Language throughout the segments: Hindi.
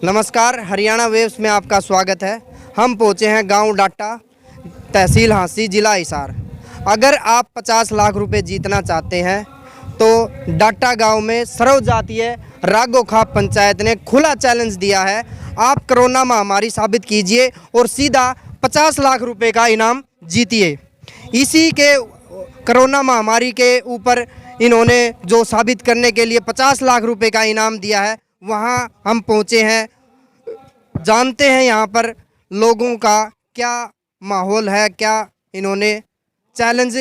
नमस्कार, हरियाणा वेव्स में आपका स्वागत है। हम पहुंचे हैं गांव डाटा, तहसील हांसी, जिला हिसार। अगर आप 50 लाख रुपए जीतना चाहते हैं तो डाटा गांव में सर्वजातीय रागोखा पंचायत ने खुला चैलेंज दिया है। आप कोरोना महामारी साबित कीजिए और सीधा 50 लाख रुपए का इनाम जीतिए। इसी के कोरोना महामारी के ऊपर इन्होंने जो साबित करने के लिए 50 लाख रुपए का इनाम दिया है, वहां हम पहुंचे हैं। जानते हैं यहाँ पर लोगों का क्या माहौल है, क्या इन्होंने चैलेंज।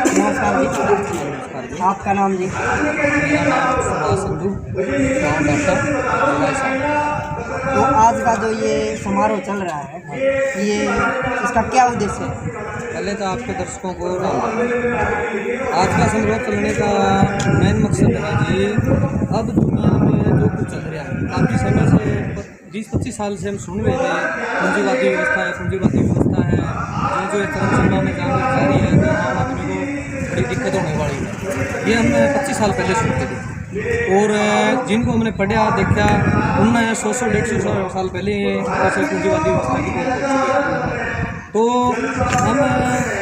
नमस्कार जी, आपका नाम जी? तो आज का जो ये समारोह चल रहा है, ये इसका क्या उद्देश्य है? पहले तो आपके दर्शकों को आज का समारोह चलने का मेन मकसद है जी, अब दुनिया में जो कुछ चल रहा है, काफ़ी समय से 20-25 साल से हम सुन रहे थे, पूंजीवादी व्यवस्था है, पूंजीवादी व्यवस्था है, जो एक तरफ सीमा में जा रही है तो आम आदमी को बड़ी दिक्कत होने वाली है। ये हमने 25 साल पहले सुनते थे और जिनको हमने पढ़ा देखा उनने 100-150 साल पहले ऐसे पूंजीवादी व्यवस्था की बात कर चुके। तो हम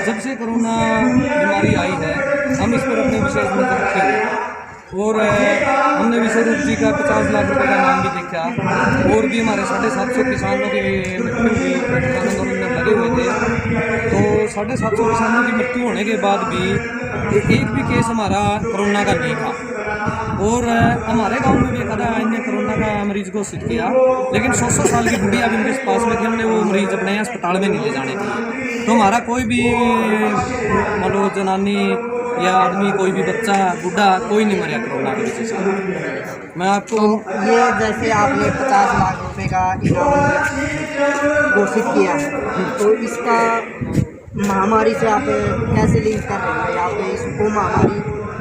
जब से कोरोना बीमारी आई है, हम इस पर अपने विशेष नजर रखेंगे और हमने विषय रूप जी का 50 लाख रुपए का नाम भी देखा और भी हमारे 750 किसानों की मृत्यु हुई, किसान आंदोलन में लगे हुए थे। तो 750 किसानों की मृत्यु होने के बाद भी एक भी केस हमारा कोरोना का नहीं था और हमारे गांव में भी एक आधा इनने कोरोना का मरीज घोषित किया, लेकिन 100 साल की बुढ़िया भी इनके पास में थी, हमने वो मरीज अपने अस्पताल में नहीं ले जाने दिए। तो हमारा कोई भी मान लो जनानी या आदमी, कोई भी बच्चा, बूढ़ा, कोई नहीं मरा कोरोना की वजह से। मैं आपको ये जैसे आपने 50 लाख रुपए का इनाम घोषित किया है, तो इसका महामारी से आप कैसे लिंक कर रहे हैं? आप इसको महामारी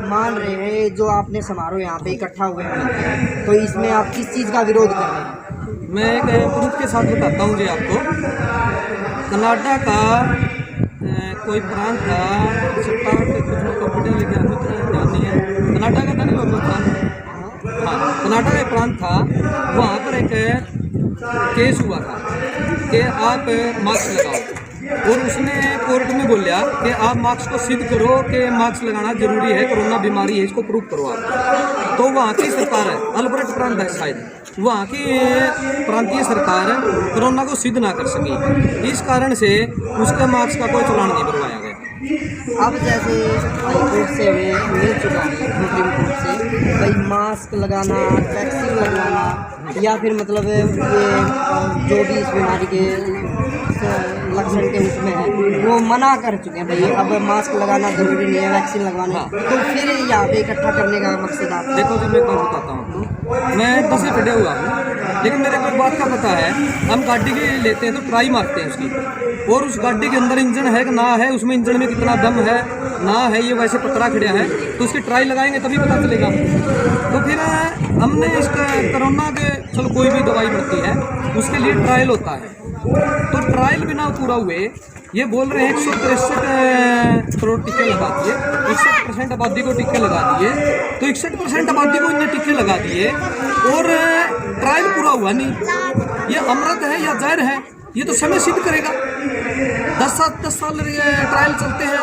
मान रहे हैं जो आपने समारोह यहाँ पे इकट्ठा हुए हैं, तो इसमें आप किस चीज़ का विरोध कर रहे हैं? मैं एक प्रूफ के साथ बताता हूँ जी आपको। कनाडा का कोई प्रांत था, सत्ता के कुछ लोग पढ़े लिखे ध्यान नहीं है, कनाडा का था नहीं वो प्रांत, हाँ कनाडा का प्रांत था। वहाँ पर एक केस हुआ था कि आप मास्क लगाओ और उसने कोर्ट में बोला कि आप मास्क को सिद्ध करो कि मास्क लगाना जरूरी है, कोरोना बीमारी है, इसको प्रूव करो आप। तो वहाँ की सरकार है, अल्बर्ट प्रांत है शायद, वहाँ की प्रांतीय सरकार कोरोना को सिद्ध ना कर सकी, इस कारण से उसका मास्क का कोई चलान नहीं करवाया गया। अब जैसे हाईकोर्ट से मिल चुका है, सुप्रीम कोर्ट से, भाई मास्क लगाना, वैक्सीन लगवाना या फिर मतलब ये जो भी इस बीमारी के लक्षण के उसमें है वो मना कर चुके हैं। भाई अब मास्क लगाना जरूरी नहीं है, वैक्सीन लगवाना। हाँ। तो फिर यहाँ पे इकट्ठा करने का मकसद आप? देखो जी, मैं कौन बताता हूँ, मैं 10 से खड़े हुआ हूँ, लेकिन मेरे को एक बात का पता है, हम गाड़ी के लेते हैं तो ट्राई मारते हैं उसकी, और उस गाड़ी के अंदर इंजन है कि ना है, उसमें इंजन में कितना दम है ना है, ये वैसे पतरा खड़ा है तो उसकी ट्राई लगाएंगे तभी पता चलेगा। तो फिर हमने इसका कोरोना के, चलो कोई भी दवाई बनती है उसके लिए ट्रायल होता है, तो ट्रायल बिना पूरा हुए ये बोल रहे हैं 163 करोड़ टीके लगा दिए, 61% आबादी को टीके लगा दिए, तो 61% आबादी को इन्हें टीके लगा दिए और ट्रायल पूरा हुआ नहीं। ये अमृत है या जहर है, ये तो समय सिद्ध करेगा। 10 साल ट्रायल चलते हैं।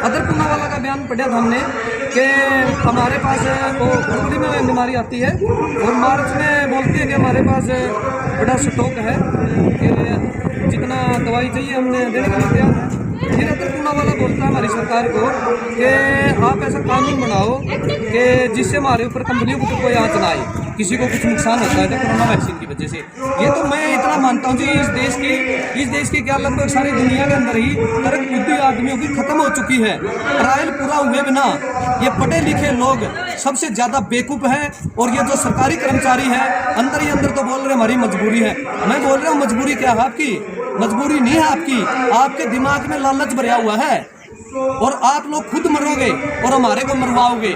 अदर पूनावाला का बयान पढ़ा था हमने कि हमारे पास वो फरवरी में बीमारी आती है और मार्च में बोलती है कि हमारे पास बड़ा स्टॉक है कि जितना दवाई चाहिए हमने देने के लिए तैयार है। फिर अदर पूनावाला बोलता है हमारी सरकार को कि आप ऐसा कानून बनाओ कि जिससे हमारे ऊपर कंपनियों को कोई आँच ना आए, किसी को कुछ नुकसान होता है तो कोरोना वैक्सीन की वजह से। ये तो मैं इतना मानता हूँ जी, इस देश की क्या लगभग सारी दुनिया के अंदर ही तर्क बुद्धि आदमियों की खत्म हो चुकी है। ट्रायल पूरा हुए बिना ये पढ़े लिखे लोग सबसे ज़्यादा बेवकूफ़ हैं और ये जो सरकारी कर्मचारी है अंदर ही अंदर तो बोल रहे हमारी मजबूरी है। मैं बोल रहा हूँ मजबूरी क्या है आपकी? मजबूरी नहीं है आपकी, आपके दिमाग में लालच भरा हुआ है और आप लोग खुद मरोगे और हमारे को मरवाओगे।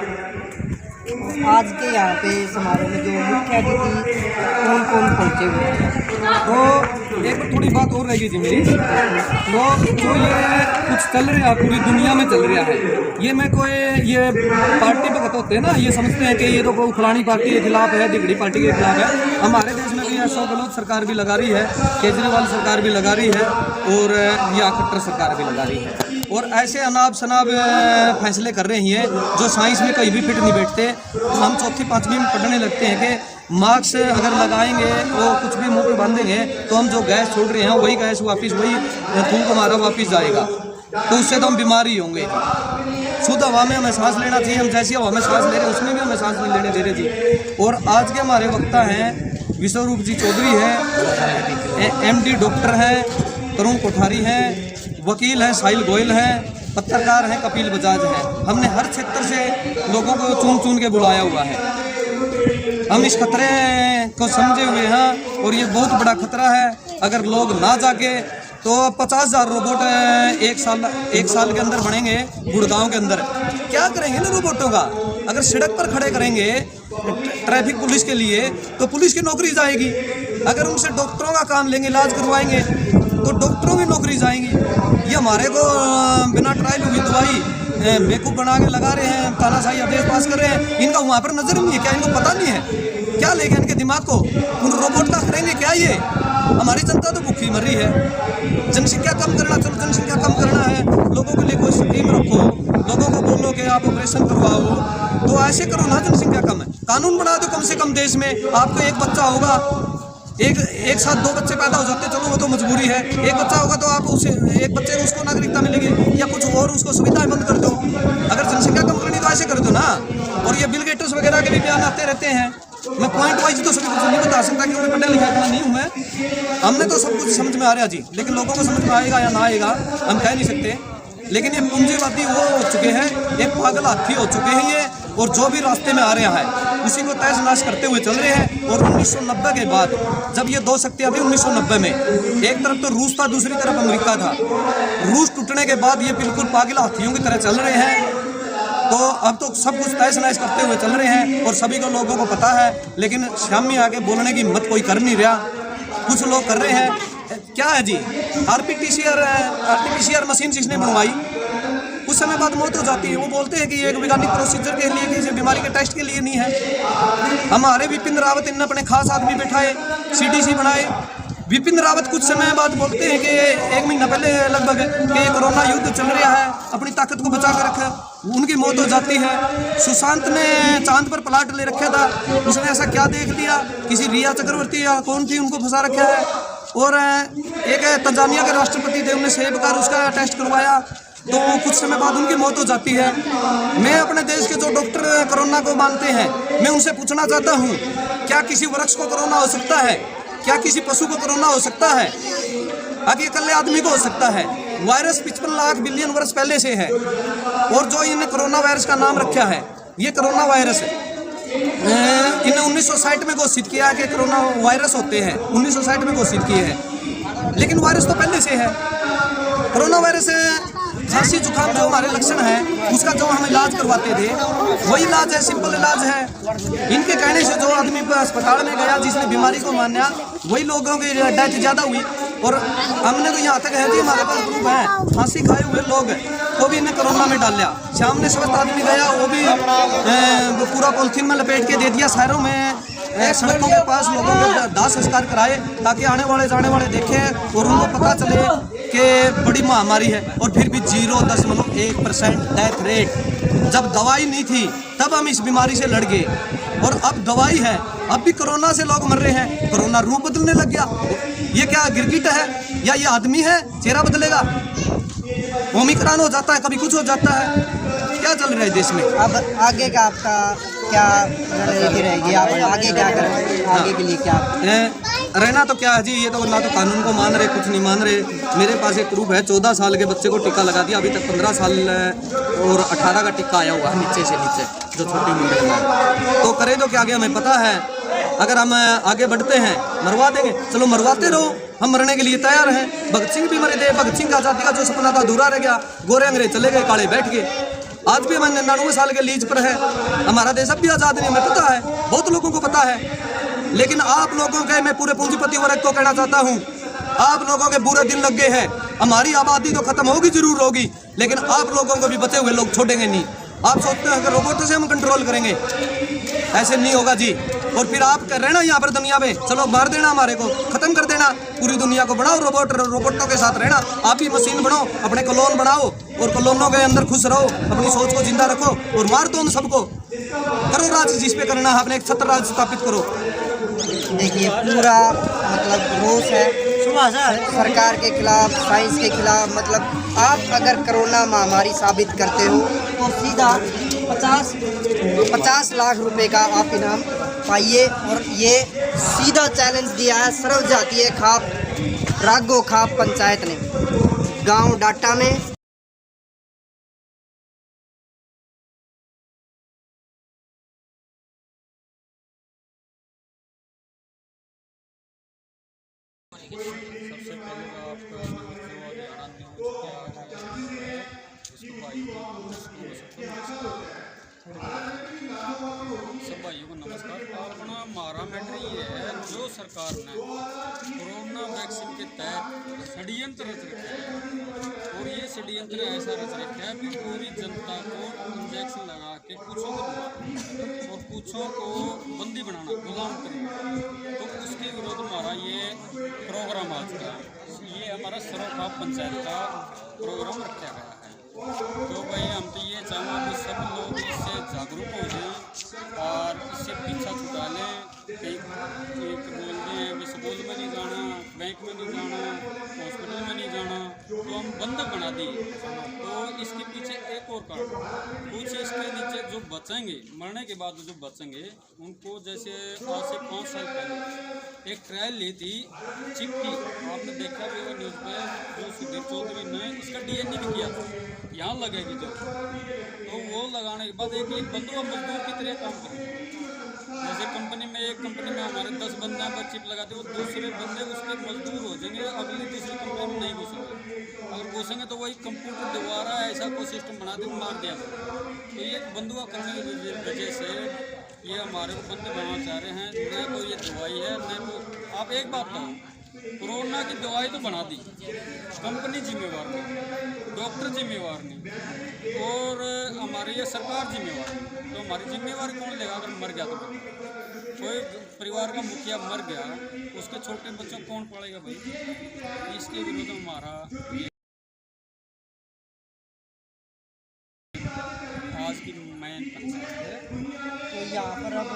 आज के यहाँ पे समारोह में जो मुख्य अतिथि कौन कौन पहुँचे हुए हैं? तो एक थोड़ी बात और रहेगी जी मेरी, तो जो ये कुछ चल रहा है पूरी दुनिया में चल रहा है, ये मैं कोई ये पार्टी पे कहते होते हैं ना, ये समझते हैं कि ये तो फलानी पार्टी के खिलाफ है, दिगड़ी पार्टी के खिलाफ है। हमारे देश में भी अशोक गहलोत सरकार भी लगा रही है, केजरीवाल सरकार भी लगा रही है, और या खट्टर सरकार भी लगा रही है, और ऐसे अनाब शनाब फैसले कर रही हैं जो साइंस में कहीं भी फिट नहीं बैठते। हम चौथी पाँचवीं में पढ़ने लगते हैं कि मास्क अगर लगाएंगे और कुछ भी मुंह पे बांधेंगे तो हम जो गैस छोड़ रहे हैं वही गैस वापस वही फूंक हमारा वापस जाएगा, तो उससे तो हम बीमार ही होंगे। शुद्ध हवा में हमें सांस लेना चाहिए, हम जैसी हवा में सांस ले रहे हैं उसमें भी हमें सांस नहीं लेने दे रहे जी। और आज के हमारे वक्ता हैं विश्वरूप जी चौधरी हैं, MD डॉक्टर हैं, तरुण कोठारी हैं, वकील हैं साहिल गोयल हैं, पत्रकार हैं कपिल बजाज हैं। हमने हर क्षेत्र से लोगों को चुन चुन के बुलाया हुआ है। हम इस खतरे को समझे हुए हैं और ये बहुत बड़ा खतरा है। अगर लोग ना जागे तो 50,000 रोबोट एक साल के अंदर बनेंगे गुड़गांव के अंदर। क्या करेंगे ना रोबोटों का? अगर सड़क पर खड़े करेंगे ट्रैफिक पुलिस के लिए तो पुलिस की नौकरी जाएगी। अगर उनसे डॉक्टरों का काम लेंगे, इलाज करवाएंगे, तो डॉक्टरों की नौकरी जाएंगी। ये हमारे को बिना ट्रायल हुई दवाई बेवकूफ़ बना के लगा रहे हैं, तानाशाही आदेश पास कर रहे हैं। इनका वहाँ पर नजर नहीं है क्या? इनको पता नहीं है क्या लेके इनके दिमाग को? उन रोबोट का करेंगे क्या ये? हमारी जनता तो भूखी मर रही है। जनसंख्या कम करना, चलो जनसंख्या कम करना है, लोगों के लिए कोई स्कीम रखो, लोगों को बोलो कि आप ऑपरेशन करवाओ, तो ऐसे करो ना, जनसंख्या कम है। कानून बना दो कम से कम देश में। आपको एक बच्चा होगा, एक साथ 2 बच्चे पैदा हो जाते, चलो वो तो मजबूरी है। एक बच्चा होगा तो आप उसे एक बच्चे को उसको नागरिकता मिलेगी या कुछ और उसको सुविधाएं बंद कर दो। अगर जनसंख्या कम करनी तो ऐसे कर दो ना। और ये बिल गेट्स वगैरह के भी बयान आते रहते हैं। मैं पॉइंट वाइज तो सभी कुछ नहीं बता सकता क्योंकि पढ़ा लिखा इतना नहीं हूँ मैं। हमने तो सब कुछ समझ में आ रहा जी, लेकिन लोगों को समझ में आएगा या ना आएगा हम कह नहीं सकते। लेकिन ये पूंजीवादी वो हो चुके हैं, एक पागल हाथी हो चुके हैं ये, और जो भी रास्ते में आ रहा है उसी को तहस नहस करते हुए चल रहे हैं। और 1990 के बाद जब ये 2 शक्तियाँ थी 1990 में, एक तरफ तो रूस था, दूसरी तरफ अमेरिका था। रूस टूटने के बाद ये बिल्कुल पागल हाथियों की तरह चल रहे हैं। तो अब तो सब कुछ तहस नहस करते हुए चल रहे हैं और सभी को लोगों को पता है, लेकिन सामने आके बोलने की हिम्मत कोई कर नहीं रहा। कुछ लोग कर रहे हैं। क्या है जी, आरटीपीसीआर मशीन जिसने बनवाई उस समय बाद मौत हो जाती है। वो बोलते हैं कि ये एक वैज्ञानिक प्रोसीजर के लिए, किसी बीमारी के टेस्ट के लिए नहीं है। हमारे विपिन रावत इनने अपने खास आदमी बैठाए, CDC बनाए। विपिन रावत कुछ समय बाद बोलते हैं कि 1 महीना पहले लगभग कि कोरोना युद्ध चल रहा है, अपनी ताकत को बचा कर रखे। उनकी मौत हो जाती है। सुशांत ने चांद पर प्लाट ले रखा था, उसने ऐसा क्या देख लिया, किसी रिया चक्रवर्ती या कौन थी उनको फंसा रखा है। और एक तंजानिया के राष्ट्रपति थे, उन्हें सेब का उसका टेस्ट करवाया, तो कुछ समय बाद उनकी मौत हो जाती है। मैं अपने देश के जो डॉक्टर कोरोना को मानते हैं, मैं उनसे पूछना चाहता हूँ, क्या किसी वृक्ष को कोरोना हो सकता है? क्या किसी पशु को कोरोना हो सकता है? आगे अकेले आदमी को हो सकता है। वायरस 55 लाख बिलियन वर्ष पहले से है, और जो इन्हें कोरोना वायरस का नाम रखा है, ये कोरोना वायरस है। इन्हें 1960 में घोषित किया कि कोरोना वायरस होते हैं, 1960 में घोषित किए हैं, लेकिन वायरस तो पहले से है। कोरोना वायरस खांसी जुकाम जो हमारे लक्षण है, उसका जो हम इलाज करवाते थे वही इलाज है, सिंपल इलाज है। इनके कहने से जो आदमी अस्पताल में गया जिसने बीमारी को माना, वही लोगों की डेथ ज़्यादा हुई। और हमने तो यहाँ तक है जी, हमारे पास ग्रुप है, फांसी खाए हुए लोग वो भी इन्हें कोरोना में डाल लिया। सामने स्वस्थ आदमी गया, वो भी पूरा पॉलिथीन में लपेट के दे दिया। शहरों में सड़कों के पास लोगों को दाह संस्कार कराए ताकि आने वाले जाने वाले देखें और उनको पता चले कि बड़ी महामारी है। और फिर भी 0.1% डेथ रेट। जब दवाई नहीं थी तब हम इस बीमारी से लड़ गए, और अब दवाई है, अब भी कोरोना से लोग मर रहे हैं। कोरोना रूप बदलने लग गया। ये क्या गिरगिट है या ये आदमी है? चेहरा बदलेगा, ओमिक्रॉन हो जाता है, कभी कुछ हो जाता है। क्या चल रहा है देश में? अब आगे का आपका क्या रणनीति रहेगी? आप आगे क्या करेंगे? आगे के लिए क्या रहना तो क्या है जी, ये तो ना तो कानून को मान रहे, कुछ नहीं मान रहे। मेरे पास एक ग्रुप है, 14 साल के बच्चे को टीका लगा दिया, अभी तक 15 साल और 18 का टीका आया हुआ है नीचे से नीचे, जो छोटी उम्र में है। तो करें तो क्या आगे हमें पता है, अगर हम आगे बढ़ते हैं मरवा देंगे, चलो मरवाते रहो, हम मरने के लिए तैयार हैं। भगत सिंह भी मरे थे, भगत सिंह आज़ादी का जो सपना था अधूरा रह गया। गोरे अंग्रेज चले गए, काले बैठ गए। आज भी हमारे 99 साल के लीज पर है। हमारा देश अब भी आज़ाद नहीं, हमें पता है, बहुत लोगों को पता है। लेकिन आप लोगों के, मैं पूरे पूंजीपति वर्ग को कहना चाहता हूँ, आप लोगों के बुरे दिन लग गए हैं। हमारी आबादी तो खत्म होगी, जरूर होगी, लेकिन आप लोगों को भी बचे हुए लोग छोड़ेंगे नहीं। आप सोचते हैं कि रोबोट से हम कंट्रोल करेंगे, ऐसे नहीं होगा जी। और फिर आप कर रहे ना यहाँ पर दुनिया में, चलो मार देना, हमारे को खत्म कर देना, पूरी दुनिया को बनाओ रोबोटों के साथ रहना। आप भी मशीन बनाओ, अपने कॉलोन बनाओ और कॉलोनों के अंदर खुश रहो, अपनी सोच को जिंदा रखो और मार दो उन सबको। करो राज जिस पे करना है, अपने एक छत्र राज स्थापित करो। देखिए पूरा मतलब रोष है सरकार के खिलाफ, साइंस के खिलाफ। मतलब आप अगर कोरोना महामारी साबित करते हो तो सीधा 50 लाख रुपए का आप इनाम पाइए। और ये सीधा चैलेंज दिया है सर्व जातीय खाप रागो खाप पंचायत ने गांव डाटा में। सबसे पहले आपका सब भाइयों को नमस्कार। अपना हमारा मैटर ये है, जो सरकार ने कोरोना वैक्सीन के तहत षड्यंत्र रच रखा है, और ये षड्यंत्र ऐसा रच रखा है कि पूरी जनता को इंजेक्शन लगा के कुछों को और कुछों को बंदी बनाना, गुलाम करना। तो उसके विरोध हमारा ये प्रोग्राम आज का, ये हमारा सर्वखाप पंचायत का प्रोग्राम रखा गया है। तो भाई हम तो ये चाहूँगा कि सब लोग इससे जागरूक हो जाएं और इससे पीछा छुटा लें। कई बोलते हैं कि स्कूल में नहीं जाना, बैंक में नहीं जाना, हॉस्पिटल में नहीं जाना, तो हम बंधक बना दिए। तो इसके पीछे एक और कारण, कुछ इसके नीचे जो बचेंगे, मरने के बाद जो बचेंगे उनको, जैसे आज से 5 साल पहले एक ट्रायल ली थी चिप की, आपने देखा भी होगा न्यूज़ पे, जो सुधीर चौधरी ने इसका DNA भी किया था, यहाँ लगेगी जो, तो वो लगाने के बाद एक बंधुआ मजदूर की तरह काम करेंगे। जैसे कंपनी में, एक कंपनी में हमारे 10 बंदे पर चिप लगाते, वो दूसरे बंदे उसके मजदूर हो जाएंगे, अगली तीसरी कंपनी में नहीं घुसेंगे। अगर घुसेंगे तो वही कंप्यूटर दोबारा ऐसा कोई सिस्टम बना दे, मार दिया। तो ये बंधुआ करने की वजह से ये हमारे को बंदे बनाना चाह रहे हैं। न तो ये दवाई है, न तो आप एक बात कहो, कोरोना की दवाई तो बना दी, कंपनी जिम्मेवार नहीं, डॉक्टर जिम्मेवार नहीं, और हमारी ये सरकार जिम्मेवार नहीं। तो हमारी जिम्मेवारी कौन लेगा? अगर मर गया तो कोई परिवार का मुखिया मर गया, उसके छोटे बच्चों कौन पढ़ेगा भाई? इसके विरुद्ध हमारा आज की मेन पंचायत है। तो यहाँ पर अब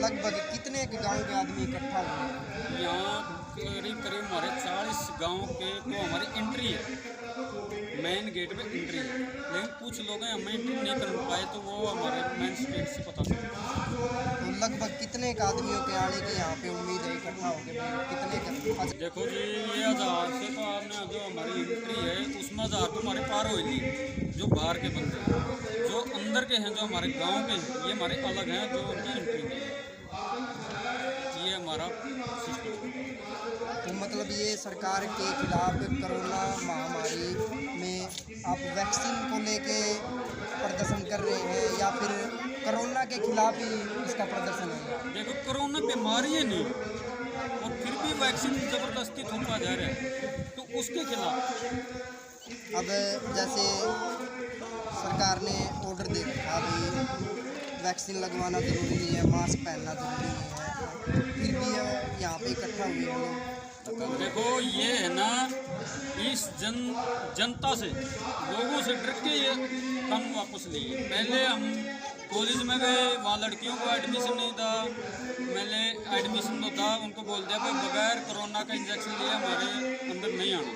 लगभग कितने गांव के आदमी इकट्ठा हुए? यहाँ करीब हमारे 40 गांव के तो हमारी एंट्री है, मेन गेट में एंट्री है। लेकिन कुछ लोग हैं हमें एंट्री नहीं कर पाए, तो वो हमारे मेन स्ट्रीट से पता चला। तो लगभग कितने आदमियों के आने की यहाँ पे उम्मीद है इकट्ठा होकर? कितने? देखो जी, ये 1000 से तो आपने जो हमारी एंट्री है उसमें 1000 तो हमारे पार हो ही, जो बाहर के बंदे हैं, जो अंदर के हैं, जो हमारे गांव के हैं, ये हमारे अलग हैं, जो उनकी एंट्री नहीं है। ये हमारा सिस्टम। तो मतलब ये सरकार के खिलाफ कोरोना महामारी में आप वैक्सीन को लेके प्रदर्शन कर रहे हैं या फिर कोरोना के खिलाफ ही इसका प्रदर्शन है? देखो, कोरोना बीमारी है नहीं, और फिर भी वैक्सीन ज़बरदस्ती थोपा जा रहा है, तो उसके खिलाफ। अब जैसे सरकार ने ऑर्डर दे रखा भी वैक्सीन लगवाना ज़रूरी नहीं है, मास्क पहनना ज़रूरी नहीं है, फिर भी यहाँ पे इकट्ठा हुए हैं लोग। देखो, ये है ना, इस जनता से, लोगों से डर के ये काम वापस लिए। पहले हम कॉलेज में गए, वहाँ लड़कियों को एडमिशन नहीं था, पहले एडमिशन तो था, उनको बोल दिया भाई बगैर कोरोना का इंजेक्शन लिए हमारे अंदर नहीं आना।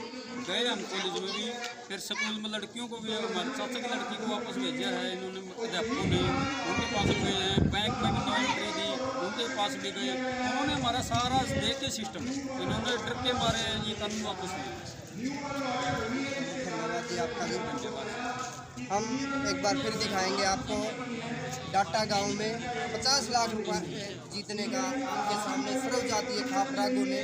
गए हम कॉलेज में भी, फिर स्कूल में लड़कियों को भी, हमारे चाचा की लड़की को वापस भेजा है इन्होंने, अध्यापकों ने, उनके पास भी गए हैं। बैंक में भी नौ एंट्री दी, उनके पास भी गए, उन्होंने हमारा सारा देख के सिस्टम, इन्होंने डर के मारे ये कानून वापस लिए। धन्यवाद जी आपका भी। हम एक बार फिर दिखाएंगे आपको डाटा गांव में 50 लाख रुपए जीतने का आपके सामने सर्व जातीय खापरागों ने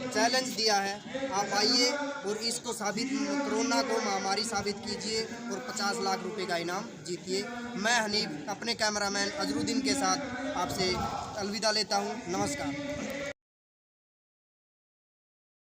चैलेंज दिया है। आप आइए और इसको साबित, कोरोना को महामारी साबित कीजिए और 50 लाख रुपए का इनाम जीतिए। मैं हनीफ अपने कैमरामैन अजरुद्दीन के साथ आपसे अलविदा लेता हूं। नमस्कार।